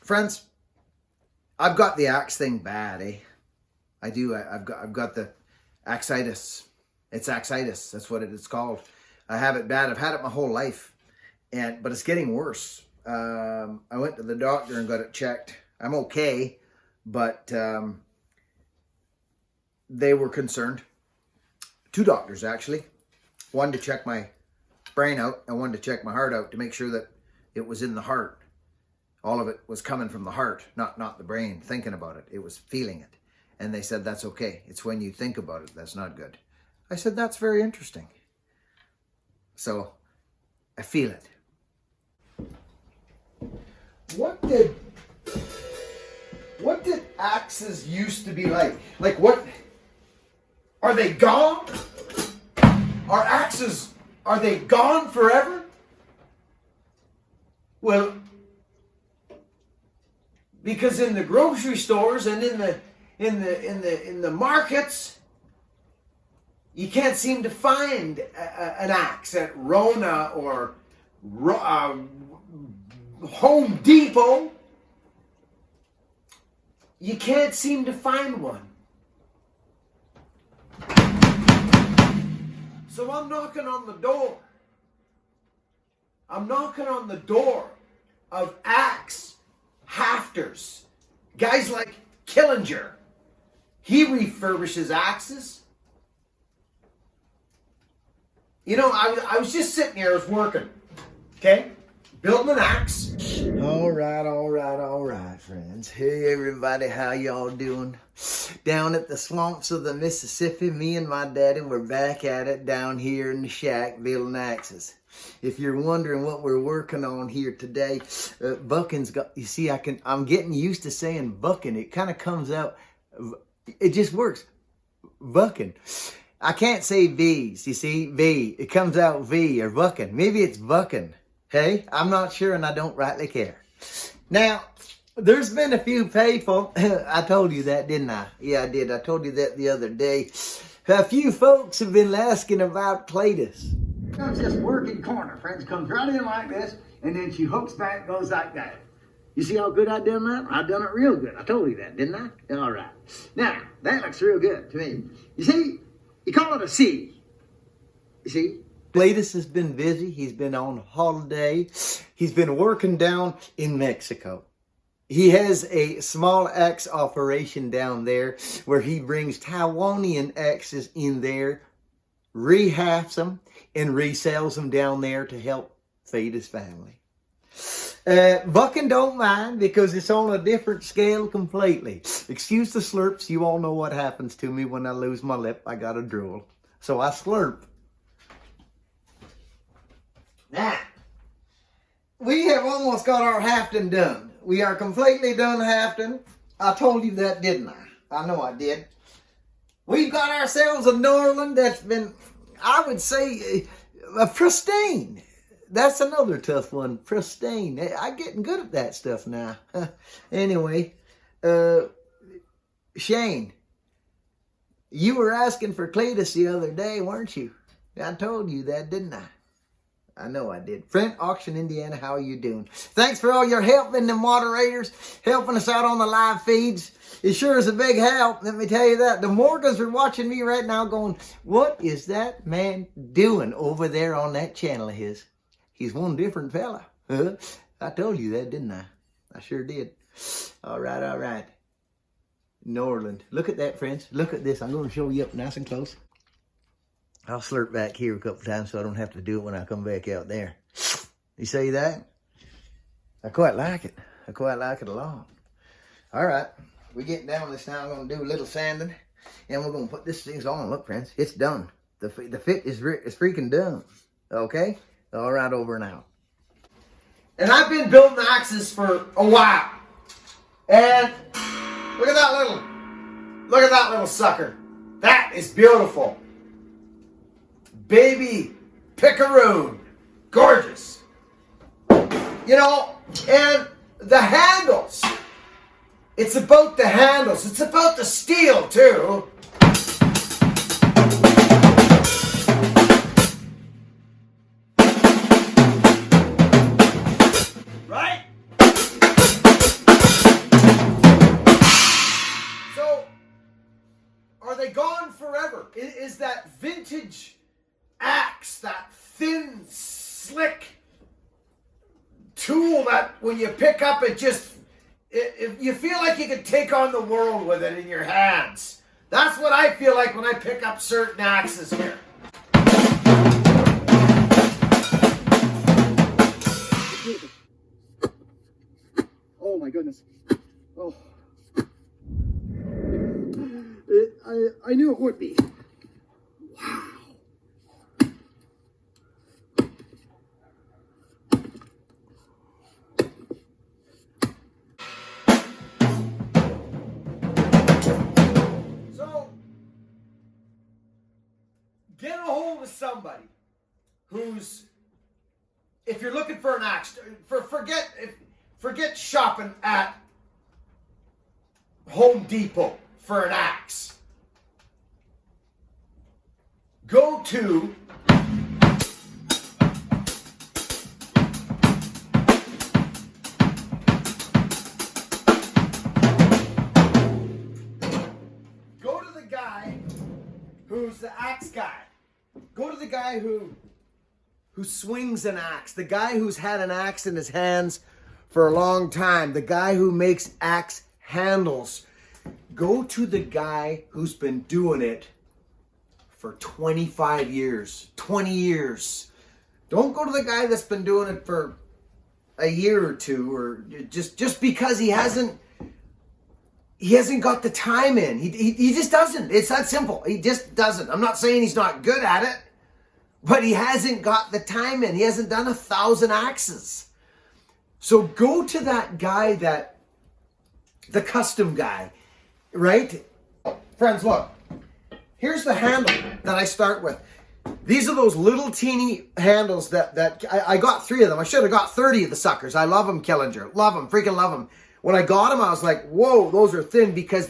Friends, I've got the axe thing bad, eh? I do. I've got the axitis. It's axitis. That's what it's called. I have it bad. I've had it my whole life, but it's getting worse. I went to the doctor and got it checked. I'm okay, but they were concerned. 2 doctors actually. One to check my brain out and one to check my heart out to make sure that it was in the heart. All of it was coming from the heart, not the brain thinking about it. It was feeling it. And they said, that's okay. It's when you think about it that's not good. I said, that's very interesting. So I feel it. What did axes used to be like? Like what? Are they gone? Are axes, are they gone forever? Well, because in the grocery stores and in the markets, you can't seem to find an axe at Rona or Home Depot. You can't seem to find one. So I'm knocking on the door. I'm knocking on the door of axe hafters. Guys like Killinger. He refurbishes axes. You know, I was just sitting here, I was working. Okay? Building an axe. All right, friends. Hey, everybody, how y'all doing? Down at the swamps of the Mississippi, me and my daddy were back at it down here in the shack building axes. If you're wondering what we're working on here today, Buckin's got, you see, I'm getting used to saying Buckin. It kind of comes out, it just works. Buckin. I can't say V's, you see, V. It comes out V or Buckin. Maybe it's Buckin. Hey, I'm not sure and I don't rightly care. Now, there's been a few people, I told you that, didn't I? Yeah, I did. I told you that the other day. A few folks have been asking about Cletus. Comes this working corner, friends. Comes right in like this, and then she hooks back, goes like that. You see how good I done that? I done it real good. I told you that, didn't I? All right. Now, that looks real good to me. You see, you call it a C. You see? Cletus has been busy. He's been on holiday. He's been working down in Mexico. He has a small axe operation down there where he brings Taiwanian axes in there, rehafts them, and resells them down there to help feed his family. Buckin don't mind because it's on a different scale completely. Excuse the slurps. You all know what happens to me when I lose my lip. I got a drool. So I slurp. Now, we have almost got our hafting done. We are completely done hafting. I told you that, didn't I? I know I did. We've got ourselves a Norland that's been, I would say, pristine. That's another tough one, pristine. I'm getting good at that stuff now. Anyway, Shane, you were asking for Cletus the other day, weren't you? I told you that, didn't I? I know I did. Friend, Auction, Indiana, how are you doing? Thanks for all your help in the moderators, helping us out on the live feeds. It sure is a big help, let me tell you that. The Morgans are watching me right now going, what is that man doing over there on that channel of his? He's one different fella. I told you that, didn't I? I sure did. All right. Norland. Look at that, friends. Look at this. I'm going to show you up nice and close. I'll slurp back here a couple times so I don't have to do it when I come back out there. You see that? I quite like it. I quite like it a lot. All right. We're getting down this now. I'm going to do a little sanding. And we're going to put this thing on. Look, friends. It's done. The fit is freaking done. Okay? All right, over and out. And I've been building axes for a while. And look at that little sucker. That is beautiful. Baby picaroon. Gorgeous. You know, and the handles. It's about the handles. It's about the steel, too. Right? vintage axe, that thin, slick tool that when you pick up you feel like you can take on the world with it in your hands. That's what I feel like when I pick up certain axes here. Oh my goodness. Oh. I knew it would be. Wow. So, get a hold of somebody who's, if you're looking for an axe, forget shopping at Home Depot for an axe. Go to the guy who's the axe guy. Go to the guy who swings an axe, the guy who's had an axe in his hands for a long time, the guy who makes axe handles. Go to the guy who's been doing it for 25 years, 20 years. Don't go to the guy that's been doing it for a year or two, or just because he hasn't got the time in. He just doesn't. It's that simple. He just doesn't. I'm not saying he's not good at it, but he hasn't got the time in. He hasn't done 1,000 axes. So go to that guy, the custom guy, right? Friends, look. Here's the handle that I start with. These are those little teeny handles that I got 3 of them. I should have got 30 of the suckers. I love them, Killinger. Love them, freaking love them. When I got them, I was like, whoa, those are thin, because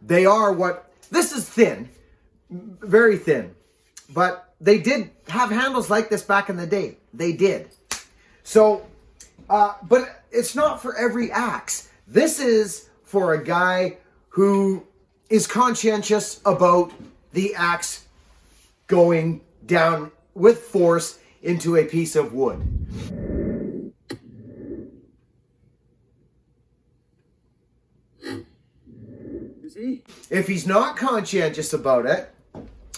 they are what, this is thin, very thin. But they did have handles like this back in the day. They did. So, but it's not for every axe. This is for a guy who is conscientious about the axe going down with force into a piece of wood. You see? If he's not conscientious about it,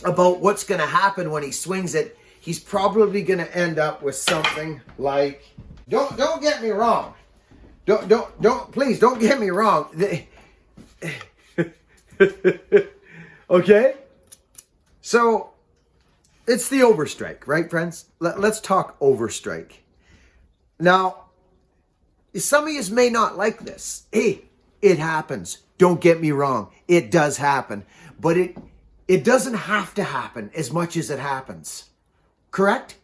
about what's going to happen when he swings it, he's probably going to end up with something like, don't get me wrong. Please don't get me wrong. Okay? So, it's the overstrike, right, friends? Let's talk overstrike. Now, some of you may not like this. Hey, it happens. Don't get me wrong. It does happen. But it doesn't have to happen as much as it happens. Correct?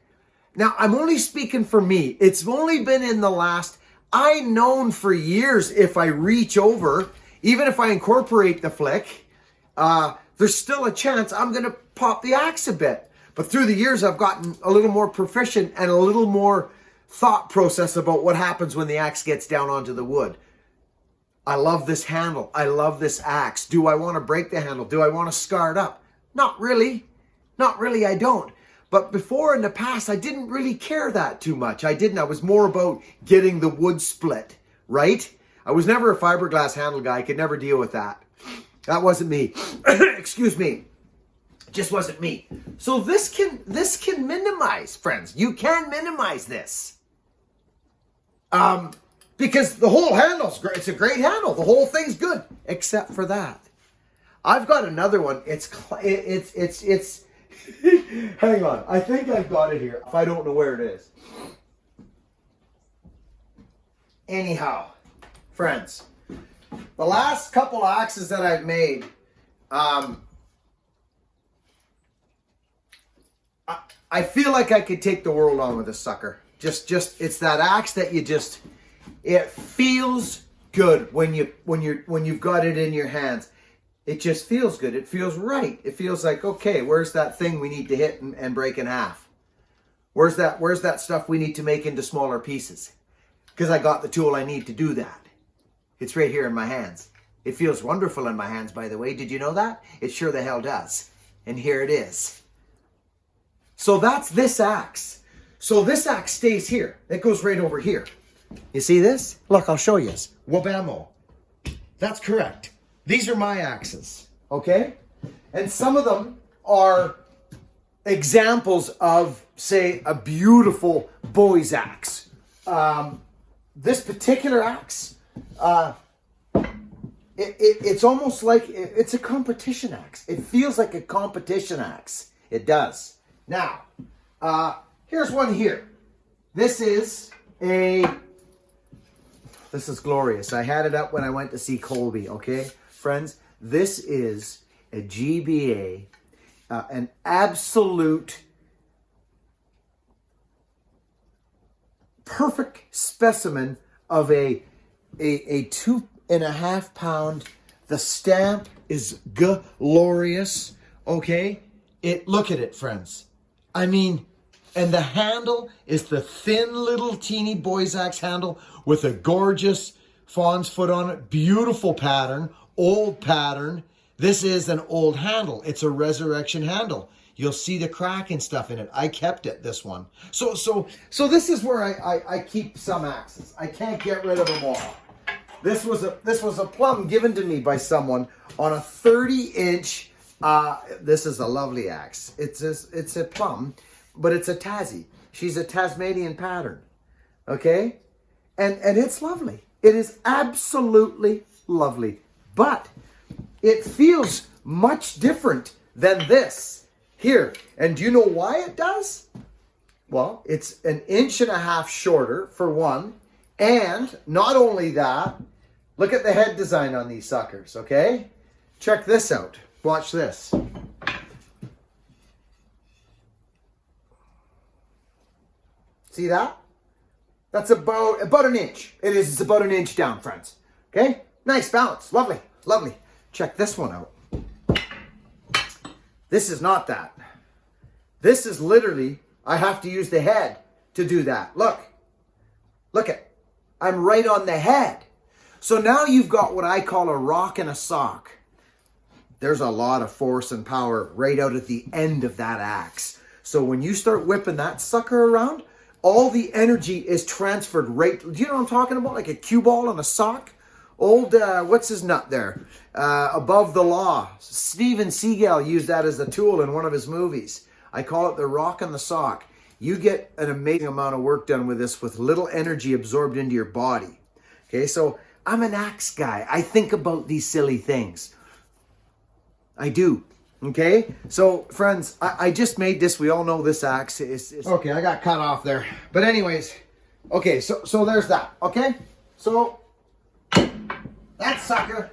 Now, I'm only speaking for me. It's only been in the last, I've known for years, if I reach over, even if I incorporate the flick, there's still a chance I'm going to pop the axe a bit. But through the years, I've gotten a little more proficient and a little more thought process about what happens when the axe gets down onto the wood. I love this handle. I love this axe. Do I want to break the handle? Do I want to scar it up? Not really. Not really, I don't. But before, in the past, I didn't really care that too much. I didn't. I was more about getting the wood split, right? I was never a fiberglass handle guy. I could never deal with that. That wasn't me. Excuse me. Just wasn't me. So this can minimize, friends. You can minimize this. Because the whole handle's great. It's a great handle. The whole thing's good, except for that. I've got another one. It's hang on. I think I've got it here. If I don't know where it is. Anyhow, friends, the last couple axes that I've made, I feel like I could take the world on with this sucker. Just it's that axe that it feels good when you've got it in your hands. It just feels good. It feels right. It feels like, okay, where's that thing we need to hit and break in half? Where's that stuff we need to make into smaller pieces? Because I got the tool I need to do that. It's right here in my hands. It feels wonderful in my hands, by the way. Did you know that? It sure the hell does. And here it is. So that's this axe. So this axe stays here. It goes right over here. You see this? Look, I'll show you. Wabamo. That's correct. These are my axes, okay? And some of them are examples of, say, a beautiful boy's axe. This particular axe, it's almost like it's a competition axe. It feels like a competition axe. It does. Now, here's one here. This is glorious. I had it up when I went to see Colby, okay? Friends, this is a GBA, an absolute perfect specimen of a 2.5 pound. The stamp is glorious, okay? Look at it, friends. I mean, and the handle is the thin little teeny boy's axe handle with a gorgeous fawn's foot on it. Beautiful pattern, old pattern. This is an old handle. It's a resurrection handle. You'll see the crack and stuff in it. I kept it, this one. So this is where I keep some axes. I can't get rid of them all. This was a plum given to me by someone on a 30-inch. This is a lovely axe. It's a plum, but it's a Tassie. She's a Tasmanian pattern. Okay? And it's lovely. It is absolutely lovely. But it feels much different than this here. And do you know why it does? Well, it's 1.5 inches shorter for one. And not only that, look at the head design on these suckers, okay? Check this out. Watch this. See that? That's about 1 inch. It's about 1 inch down, friends. Okay? Nice balance. Lovely. Lovely. Check this one out. This is not that. This is literally, I have to use the head to do that. Look. Look it. I'm right on the head. So now you've got what I call a rock and a sock. There's a lot of force and power right out at the end of that axe. So when you start whipping that sucker around, all the energy is transferred right. Do you know what I'm talking about? Like a cue ball on a sock? Old, what's his nut there? Above the Law. Steven Seagal used that as a tool in one of his movies. I call it the rock and the sock. You get an amazing amount of work done with this with little energy absorbed into your body. Okay, so I'm an axe guy. I think about these silly things. I do. Okay, so friends, I just made this. We all know this axe is okay. I got cut off there, but anyways, okay. So there's that. Okay, so that sucker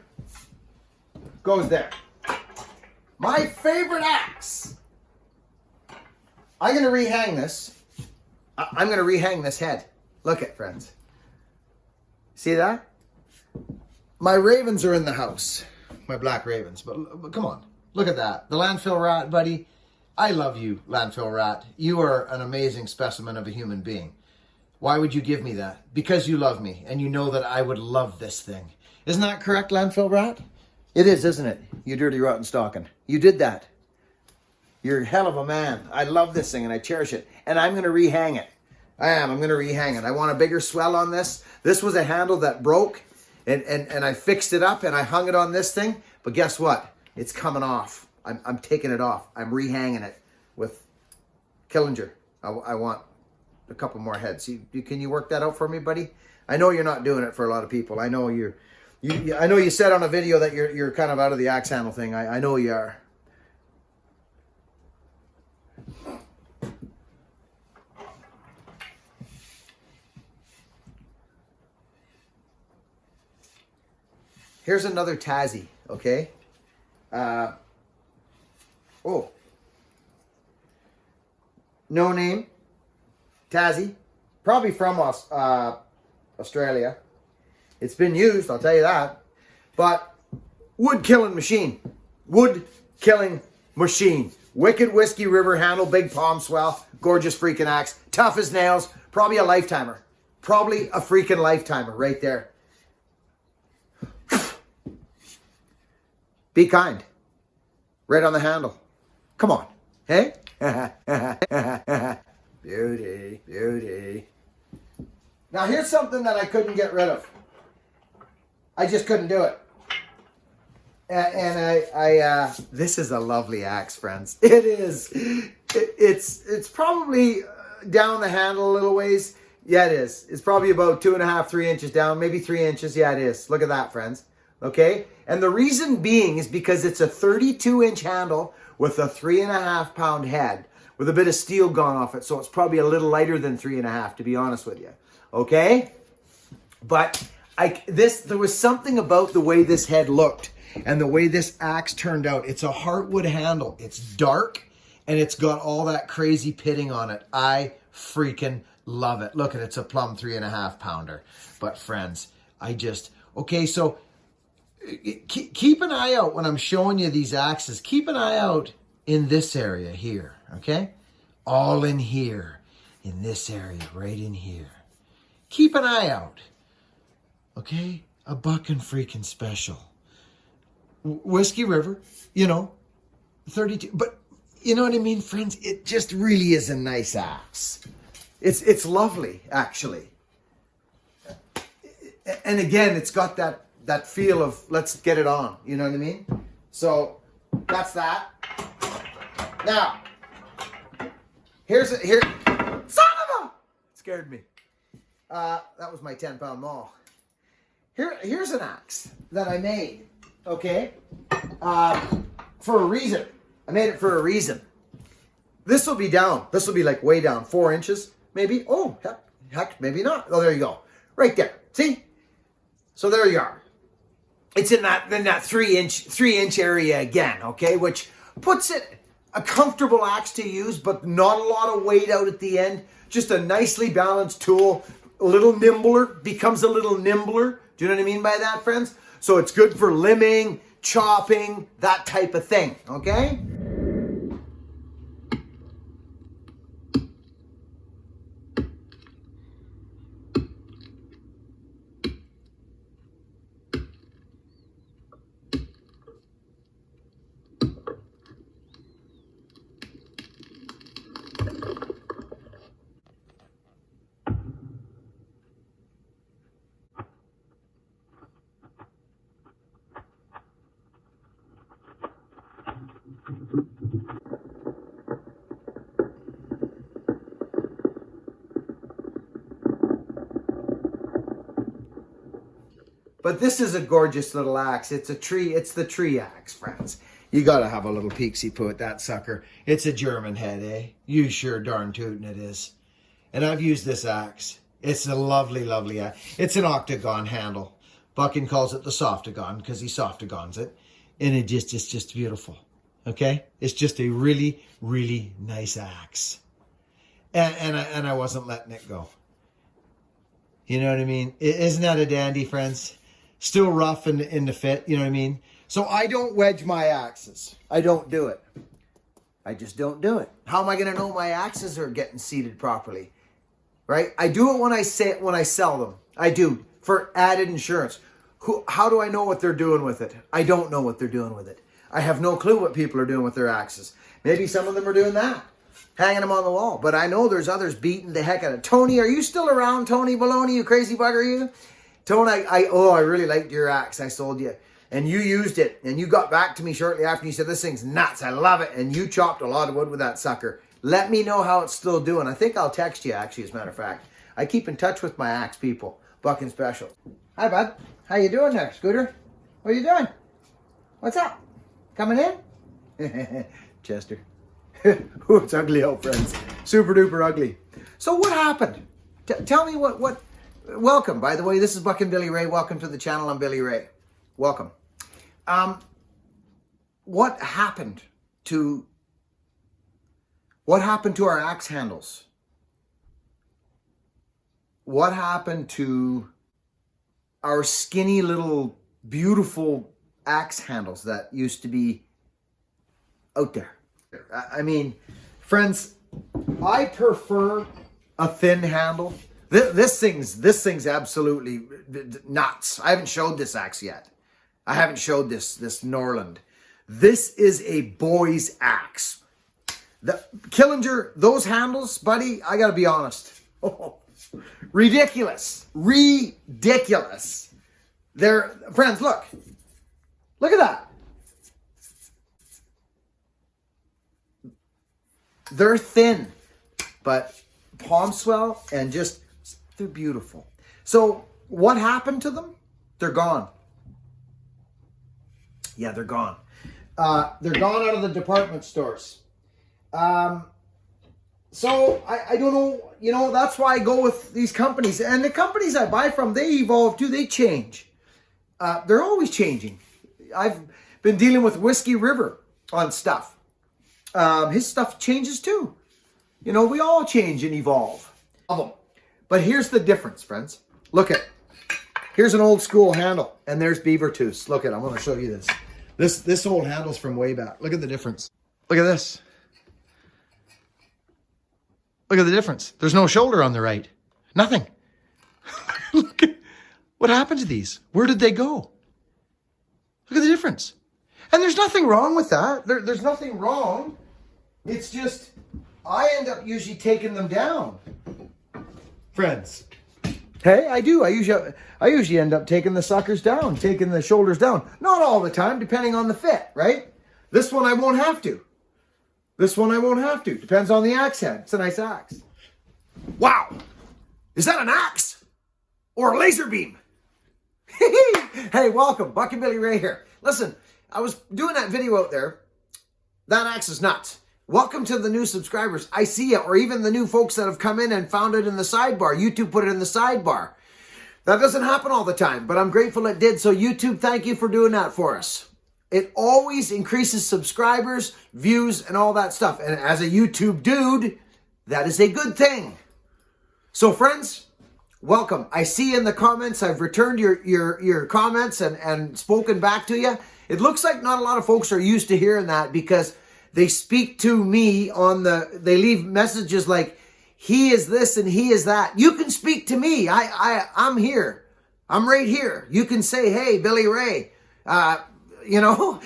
goes there. My favorite axe. I'm gonna rehang this. I'm gonna rehang this head. Look at friends. See that? My ravens are in the house. My black ravens, but come on. Look at that. The landfill rat, buddy. I love you, landfill rat. You are an amazing specimen of a human being. Why would you give me that? Because you love me and you know that I would love this thing. Isn't that correct, landfill rat? It is, isn't it? You dirty rotten stocking. You did that. You're a hell of a man. I love this thing and I cherish it. And I'm going to rehang it. I'm going to rehang it. I want a bigger swell on this. This was a handle that broke and I fixed it up and I hung it on this thing. But guess what? It's coming off. I'm taking it off. I'm rehanging it with Killinger. I want a couple more heads. Can you work that out for me, buddy? I know you're not doing it for a lot of people. I know I know you said on a video that you're kind of out of the axe handle thing. I know you are. Here's another Tassie, okay? No name, Tassie, probably from Australia. It's been used, I'll tell you that. But wood killing machine. Wood killing machine. Wicked Whiskey River handle, big palm swell, gorgeous freaking axe, tough as nails, probably a lifetimer. Probably a freaking lifetimer right there. Be kind. Right on the handle. Come on. Hey? Beauty, beauty. Now here's something that I couldn't get rid of. I just couldn't do it. And this is a lovely axe, friends. It is. It's probably down the handle a little ways. Yeah, it is. It's probably about 2.5, 3 inches down, maybe 3 inches. Yeah, it is. Look at that, friends. Okay? And the reason being is because it's a 32-inch handle with a 3.5 pound head with a bit of steel gone off it. So it's probably a little lighter than 3.5, to be honest with you. Okay? But there was something about the way this head looked and the way this axe turned out. It's a heartwood handle. It's dark and it's got all that crazy pitting on it. I freaking love it. Look at it. It's a plumb 3.5 pounder. But friends, okay, so keep an eye out when I'm showing you these axes. Keep an eye out in this area here, okay? All in here, in this area, right in here. Keep an eye out, okay? A Buckin freaking special. Whiskey River, 32. But you know what I mean, friends? It just really is a nice axe. It's lovely, actually. And again, it's got that feel of let's get it on. You know what I mean? So that's that. Now, here. Son of a! Scared me. That was my 10-pound maul. Here's an axe that I made. Okay, for a reason. I made it for a reason. This will be down. This will be like way down, 4 inches, maybe. Oh, heck, maybe not. Oh, there you go, right there. See? So there you are. It's in that 3 inch area again. Okay, which puts it a comfortable axe to use, but not a lot of weight out at the end. Just a nicely balanced tool. A little nimbler, becomes a little nimbler. Do you know what I mean by that, friends? So it's good for limbing, chopping, that type of thing, okay? But this is a gorgeous little axe. It's the tree axe, friends. You gotta have a little peeksy poo at that sucker. It's a German head, eh? You sure darn tootin' it is. And I've used this axe. It's a lovely, lovely axe. It's an octagon handle. Buckin calls it the softagon because he softagons it. And it's just beautiful. Okay? It's just a really, really nice axe. And I wasn't letting it go. You know what I mean? Isn't that a dandy, friends? Still rough in the fit, you know what I mean? So I don't wedge my axes. I don't do it. I just don't do it. How am I going to know my axes are getting seated properly? Right? I do it when I sell them. I do, for added insurance. How do I know what they're doing with it? I don't know what they're doing with it. I have no clue what people are doing with their axes. Maybe some of them are doing that, hanging them on the wall. But I know there's others beating the heck out of it. Tony, are you still around, Tony Baloney, you crazy bugger, you? Tony, I really liked your axe I sold you. And you used it. And you got back to me shortly after. You said, this thing's nuts. I love it. And you chopped a lot of wood with that sucker. Let me know how it's still doing. I think I'll text you, actually, as a matter of fact. I keep in touch with my axe people. Buckin Special. Hi, bud. How you doing there, Scooter? What are you doing? What's up? Coming in? Chester. Oh, it's ugly out, friends. Super duper ugly. So what happened? Tell me what... Welcome, by the way. This is Buckin Billy Ray. Welcome to the channel. I'm Billy Ray. Welcome. What happened to our axe handles? What happened to our skinny little beautiful axe handles that used to be out there? I mean, friends, I prefer a thin handle. This thing's absolutely nuts. I haven't showed this axe yet. I haven't showed this Norland. This is a boy's axe. The Killinger, those handles, buddy, I gotta be honest. Oh, ridiculous. Ridiculous. They're, friends, look. Look at that. They're thin, but palm swell and just, they're beautiful. So what happened to them? They're gone. Yeah, they're gone. They're gone out of the department stores. So I don't know, you know, that's why I go with these companies. And the companies I buy from, they evolve too, they change. They're always changing. I've been dealing with Whiskey River on stuff. His stuff changes too. You know, we all change and evolve. But here's the difference, friends. Look at, here's an old school handle, and there's beaver tooths. Look at, I'm going to show you this. This old handle's from way back. Look at the difference. Look at this. Look at the difference. There's no shoulder on the right. Nothing. Look at, what happened to these? Where did they go? Look at the difference. And there's nothing wrong with that. There's nothing wrong. It's just, I end up usually taking them down. Friends. Hey, I do. I usually end up taking the suckers down, taking the shoulders down. Not all the time, depending on the fit, right? This one I won't have to. This one I won't have to. Depends on the axe head. It's a nice axe. Wow. Is that an axe? Or a laser beam? Hey, welcome. Buckin Billy Ray here. Listen, I was doing that video out there. That axe is nuts. Welcome to the new subscribers. I see you. Or even the new folks that have come in and found it in the sidebar. YouTube put it in the sidebar. That doesn't happen all the time, but I'm grateful it did. So YouTube, thank you for doing that for us. It always increases subscribers, views, and all that stuff. And as a YouTube dude, that is a good thing. So friends, welcome. I see in the comments, I've returned your comments and spoken back to you. It looks like not a lot of folks are used to hearing that because they speak to me they leave messages like, he is this and he is that. You can speak to me. I'm here. I'm right here. You can say, hey, Billy Ray, you know,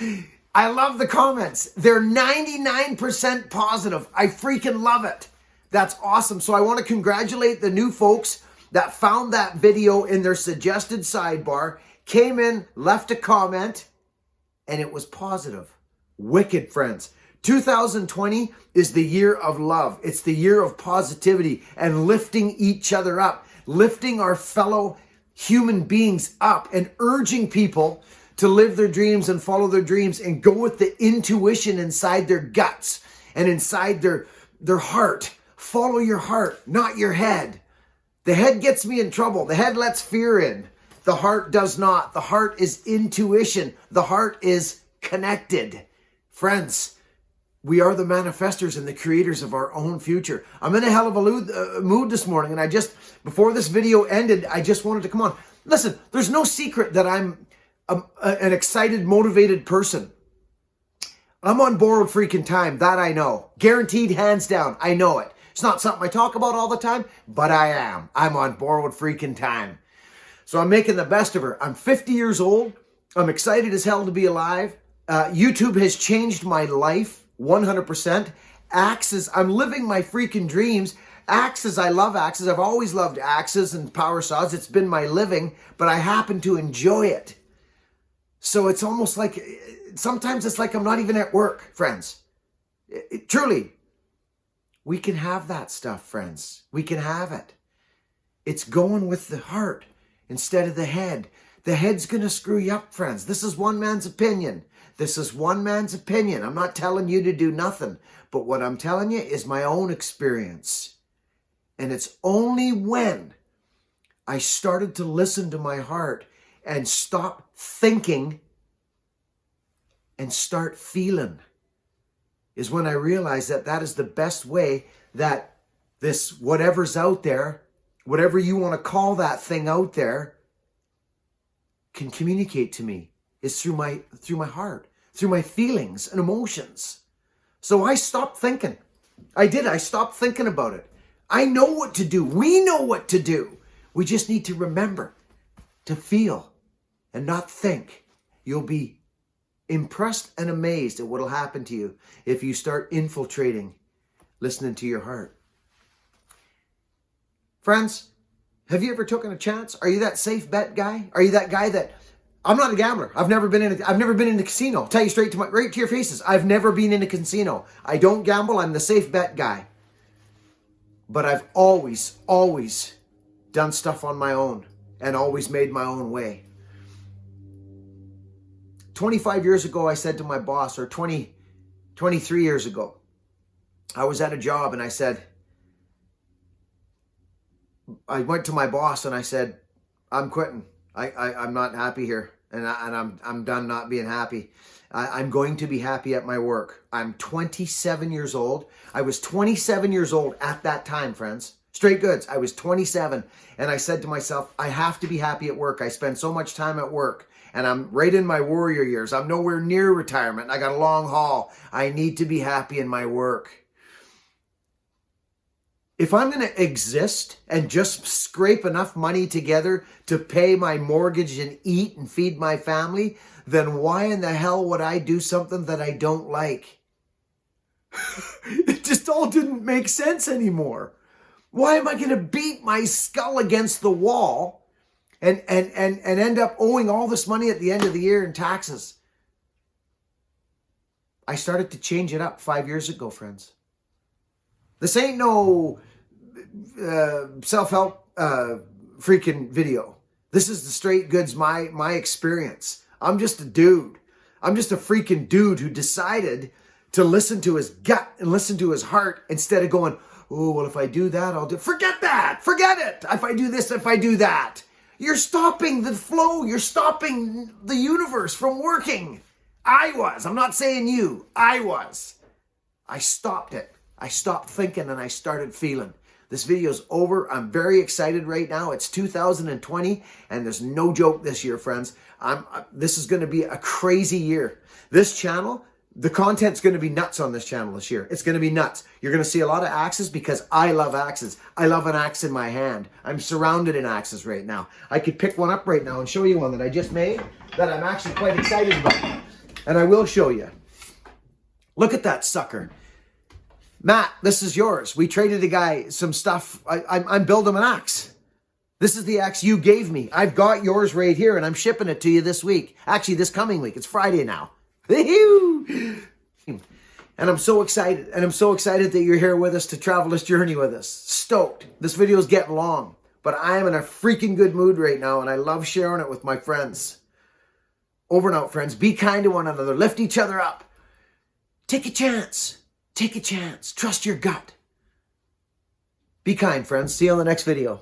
I love the comments. They're 99% positive. I freaking love it. That's awesome. So I want to congratulate the new folks that found that video in their suggested sidebar, came in, left a comment, and it was positive. Wicked, friends. 2020 is the year of love. It's the year of positivity and lifting each other up, lifting our fellow human beings up and urging people to live their dreams and follow their dreams and go with the intuition inside their guts and inside their heart. Follow your heart, not your head. The head gets me in trouble. The head lets fear in. The heart does not. The heart is intuition. The heart is connected. Friends, we are the manifestors and the creators of our own future. I'm in a hell of a mood this morning, and before this video ended, I just wanted to come on. Listen, there's no secret that I'm an excited, motivated person. I'm on borrowed freaking time. That I know. Guaranteed, hands down. I know it. It's not something I talk about all the time, but I am. I'm on borrowed freaking time. So I'm making the best of her. I'm 50 years old. I'm excited as hell to be alive. YouTube has changed my life 100%. Axes, I'm living my freaking dreams. Axes, I love axes. I've always loved axes and power saws. It's been my living, but I happen to enjoy it. So it's almost like, sometimes it's like I'm not even at work, friends. Truly, we can have that stuff, friends. We can have it. It's going with the heart instead of the head. The head's going to screw you up, friends. This is one man's opinion. This is one man's opinion. I'm not telling you to do nothing. But what I'm telling you is my own experience. And it's only when I started to listen to my heart and stop thinking and start feeling is when I realized that that is the best way that this whatever's out there, whatever you want to call that thing out there, can communicate to me is through my heart, through my feelings and emotions. So I stopped thinking. I stopped thinking about it. I know what to do. We know what to do. We just need to remember to feel and not think. You'll be impressed and amazed at what will happen to you if you start infiltrating listening to your heart. Friends, have you ever taken a chance? Are you that safe bet guy? Are you that guy that, I'm not a gambler. I've never been in a casino. I'll tell you right to your faces. I've never been in a casino. I don't gamble. I'm the safe bet guy. But I've always done stuff on my own and always made my own way. 25 years ago, I said to my boss, or 23 years ago, I was at a job and I went to my boss and I said, I'm quitting. I'm not happy here. And I'm done not being happy. I'm going to be happy at my work. I'm 27 years old. I was 27 years old at that time, friends. Straight goods. I was 27. And I said to myself, I have to be happy at work. I spend so much time at work. And I'm right in my warrior years. I'm nowhere near retirement. I got a long haul. I need to be happy in my work. If I'm going to exist and just scrape enough money together to pay my mortgage and eat and feed my family, then why in the hell would I do something that I don't like? It just all didn't make sense anymore. Why am I going to beat my skull against the wall and end up owing all this money at the end of the year in taxes? I started to change it up 5 years ago, friends. This ain't no self-help freaking video. This is the straight goods, my experience. I'm just a dude. I'm just a freaking dude who decided to listen to his gut and listen to his heart instead of going, oh, well, if I do that, I'll do. Forget that. Forget it. If I do this, if I do that. You're stopping the flow. You're stopping the universe from working. I was. I'm not saying you. I was. I stopped it. I stopped thinking and I started feeling. This video's over. I'm very excited right now. It's 2020 and there's no joke this year, friends. This is going to be a crazy year. This channel, the content's going to be nuts on this channel this year. It's going to be nuts. You're going to see a lot of axes because I love axes. I love an axe in my hand. I'm surrounded in axes right now. I could pick one up right now and show you one that I just made that I'm actually quite excited about. And I will show you. Look at that sucker. Matt, this is yours. We traded a guy some stuff. I'm building an axe. This is the axe you gave me. I've got yours right here and I'm shipping it to you this week. Actually, this coming week. It's Friday now. And I'm so excited. And I'm so excited that you're here with us to travel this journey with us. Stoked. This video is getting long, but I am in a freaking good mood right now and I love sharing it with my friends. Over and out, friends. Be kind to one another. Lift each other up. Take a chance. Take a chance. Trust your gut. Be kind, friends. See you on the next video.